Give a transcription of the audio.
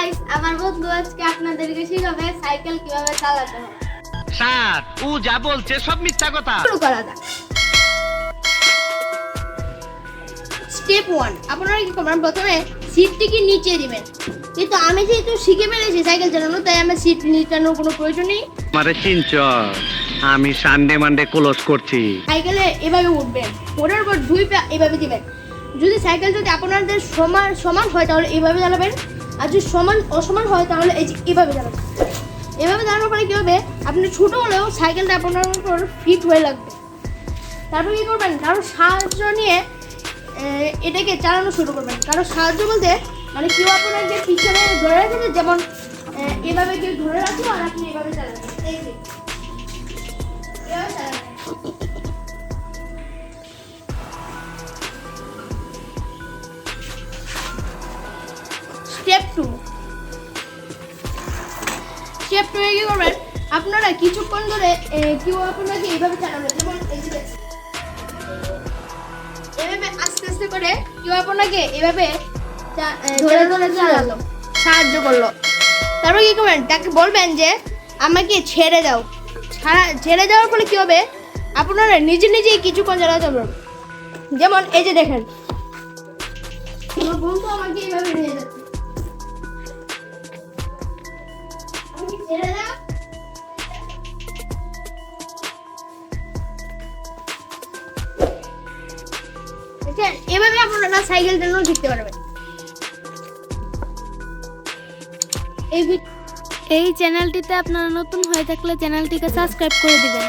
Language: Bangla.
গাইস, আমার বন্ধু আজকে আপনাদেরকে শিখাবে সাইকেল কিভাবে চালাতে হয়। স্যার ও যা বলছে সব মিথ্যা কথা। শুরু করা যাক। স্টেপ 1, আপনারা কি করবেন, প্রথমে সিটটিকে নিচে দিবেন। কিন্তু আমি যেহেতু শিখে ফেলেছি সাইকেল চালানো, তাই আমার সিট নিচানোর কোনো প্রয়োজন নেই। আমারে চিনচ, আমি সানডে মানডে ক্লোজ করছি। সাইকেলে এভাবে উঠবেন, ওঠার পর দুই পা এভাবে দিবেন। যদি সাইকেল যদি আপনাদের সমান সমান হয় তাহলে এইভাবে চালাবেন, আর যদি সমান অসমান হয় তাহলে এই যে এভাবে চালাবেন। এভাবে চালানোর পরে কী হবে, আপনি ছোটো হলেও সাইকেলটা আপনার উপর ফিট হয়ে লাগবে। তারপর কী করবেন, কারো সাহায্য নিয়ে এটাকে চালানো শুরু করবেন। কারো সাহায্য বলতে মানে কেউ আপনাকে পিছনে ধরে রাখেছে, যেমন এভাবে কেউ ধরে রাখলো আর আপনি এভাবে চালাবেন। এই যে এভাবে চালাবেন। স্টেপ 2 এ কি করবেন, আপনারা কিছুক্ষণ ধরে কেউ আপনাকে এইভাবে চালাবেন, যেমন এই যে এভাবে আস্তে আস্তে করে কেউ আপনাকে এভাবে ধরে ধরে চালালো, সাহায্য করলো। তারপর কি করবেন, তাকে বলবেন যে আমাকে ছেড়ে দাও। ছেড়ে দেওয়ার ফলে কি হবে, আপনারা নিজে নিজেই কিছুক্ষণ চালাতে পারবেন। যেমন এই যে দেখেন, আমার বন্ধু আমাকে এইভাবে নিয়ে যাচ্ছে। আমাকে ছেড়ে দাও। এভাবে আপনারা সাইকেল চালানো শিখতে পারবেন। এই চ্যানেলটিতে আপনারা নতুন হয়ে থাকলে চ্যানেলটিকে সাবস্ক্রাইব করে দিবেন।